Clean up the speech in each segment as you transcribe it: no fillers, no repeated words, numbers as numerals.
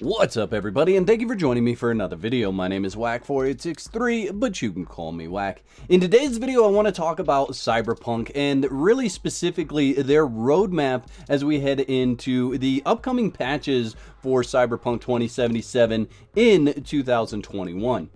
What's up everybody, and thank you for joining me for another video. My name is Whack4863, but you can call me Whack. In today's video I want to talk about Cyberpunk and really specifically their roadmap as we head into the upcoming patches for Cyberpunk 2077 in 2021.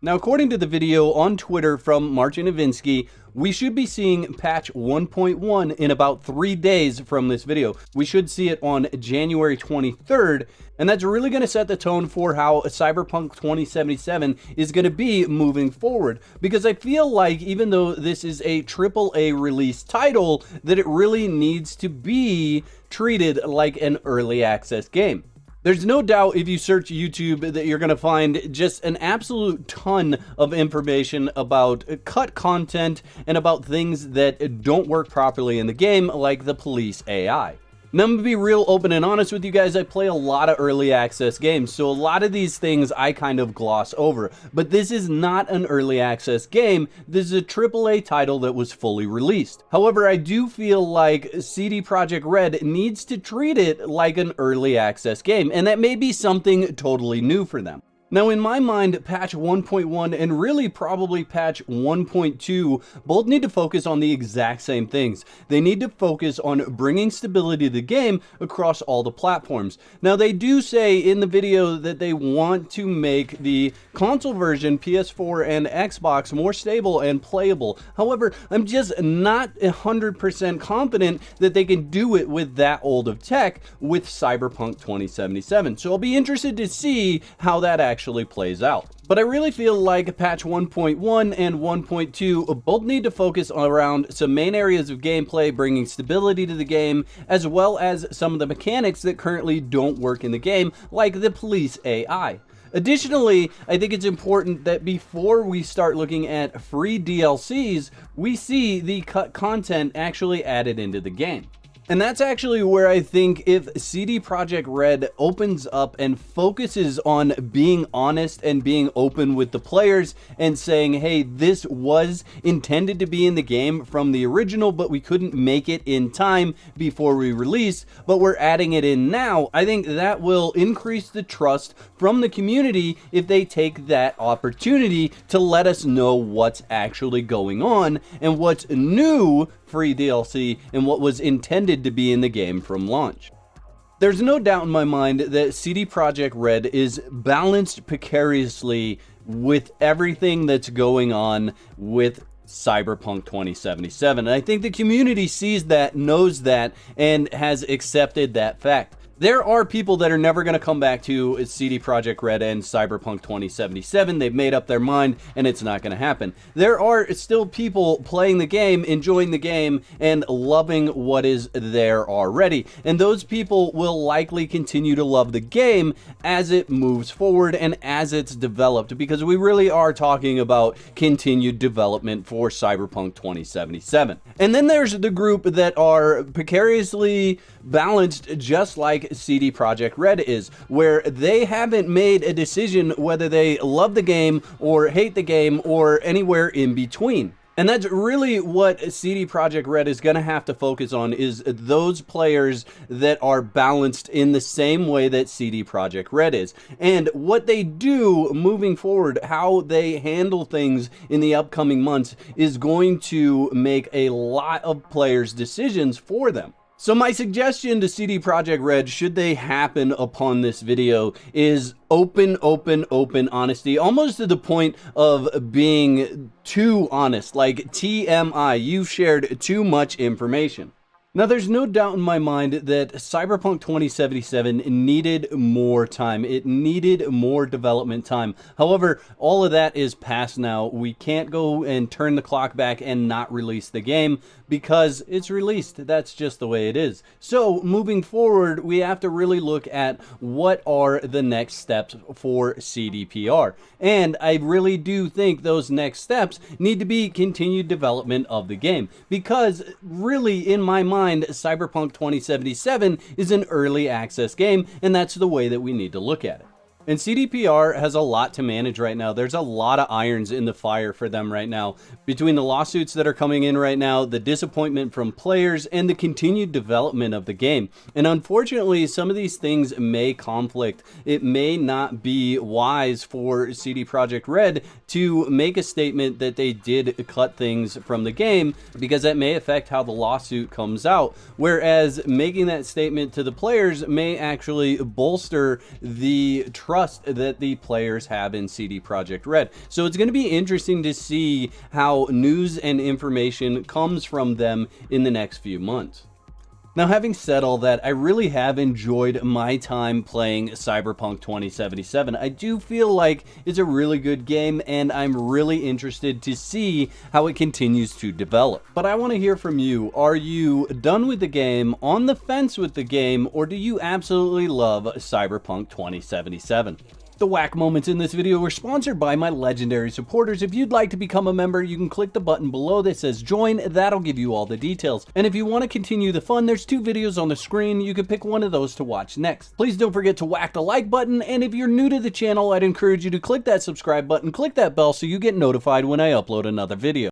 Now, according to the video on Twitter from Marcin Nowinski, we should be seeing patch 1.1 in about 3 days from this video. We should see it on January 23rd, and that's really going to set the tone for how Cyberpunk 2077 is going to be moving forward. Because I feel like even though this is a AAA release title, that it really needs to be treated like an early access game. There's no doubt if you search YouTube that you're going to find just an absolute ton of information about cut content and about things that don't work properly in the game, like the police AI. Now, I'm going to be real open and honest with you guys. I play a lot of early access games, so a lot of these things I kind of gloss over. But this is not an early access game. This is a AAA title that was fully released. However, I do feel like CD Projekt Red needs to treat it like an early access game, and that may be something totally new for them. Now, in my mind, patch 1.1 and really probably patch 1.2 both need to focus on the exact same things. They need to focus on bringing stability to the game across all the platforms. Now, they do say in the video that they want to make the console version, PS4 and Xbox, more stable and playable. However, I'm just not 100% confident that they can do it with that old of tech with Cyberpunk 2077. So I'll be interested to see how that actually plays out. But I really feel like patch 1.1 and 1.2 both need to focus around some main areas of gameplay, bringing stability to the game, as well as some of the mechanics that currently don't work in the game, like the police AI. Additionally, I think it's important that before we start looking at free DLCs, we see the cut content actually added into the game. And that's actually where I think if CD Projekt Red opens up and focuses on being honest and being open with the players and saying, hey, this was intended to be in the game from the original, but we couldn't make it in time before we release, but we're adding it in now, I think that will increase the trust from the community if they take that opportunity to let us know what's actually going on and what's new free DLC and what was intended to be in the game from launch. There's no doubt in my mind that CD Projekt Red is balanced precariously with everything that's going on with Cyberpunk 2077. And I think the community sees that, knows that, and has accepted that fact. There are people that are never going to come back to CD Projekt Red and Cyberpunk 2077. They've made up their mind and it's not going to happen. There are still people playing the game, enjoying the game, and loving what is there already. And those people will likely continue to love the game as it moves forward and as it's developed, because we really are talking about continued development for Cyberpunk 2077. And then there's the group that are precariously balanced just like CD Projekt Red is, where they haven't made a decision whether they love the game or hate the game or anywhere in between. And that's really what CD Projekt Red is going to have to focus on, is those players that are balanced in the same way that CD Projekt Red is. And what they do moving forward, how they handle things in the upcoming months, is going to make a lot of players' decisions for them. So my suggestion to CD Projekt Red, should they happen upon this video, is open honesty, almost to the point of being too honest, like TMI, you've shared too much information. Now, there's no doubt in my mind that Cyberpunk 2077 needed more time. It needed more development time. However, all of that is past now. We can't go and turn the clock back and not release the game because it's released. That's just the way it is. So, moving forward, we have to really look at what are the next steps for CDPR. And I really do think those next steps need to be continued development of the game, because really, in my mind, Cyberpunk 2077 is an early access game, and that's the way that we need to look at it. And CDPR has a lot to manage right now. There's a lot of irons in the fire for them right now. Between the lawsuits that are coming in right now, the disappointment from players, and the continued development of the game. And unfortunately, some of these things may conflict. It may not be wise for CD Projekt Red to make a statement that they did cut things from the game, because that may affect how the lawsuit comes out. Whereas making that statement to the players may actually bolster the trust that the players have in CD Projekt Red. So it's going to be interesting to see how news and information comes from them in the next few months. Now, having said all that, I really have enjoyed my time playing Cyberpunk 2077. I do feel like it's a really good game, and I'm really interested to see how it continues to develop. But I want to hear from you. Are you done with the game, on the fence with the game, or do you absolutely love Cyberpunk 2077? The whack moments in this video were sponsored by my legendary supporters. If you'd like to become a member, you can click the button below that says join. That'll give you all the details. And if you want to continue the fun, there's 2 videos on the screen. You can pick one of those to watch next. Please don't forget to whack the like button. And if you're new to the channel, I'd encourage you to click that subscribe button, click that bell so you get notified when I upload another video.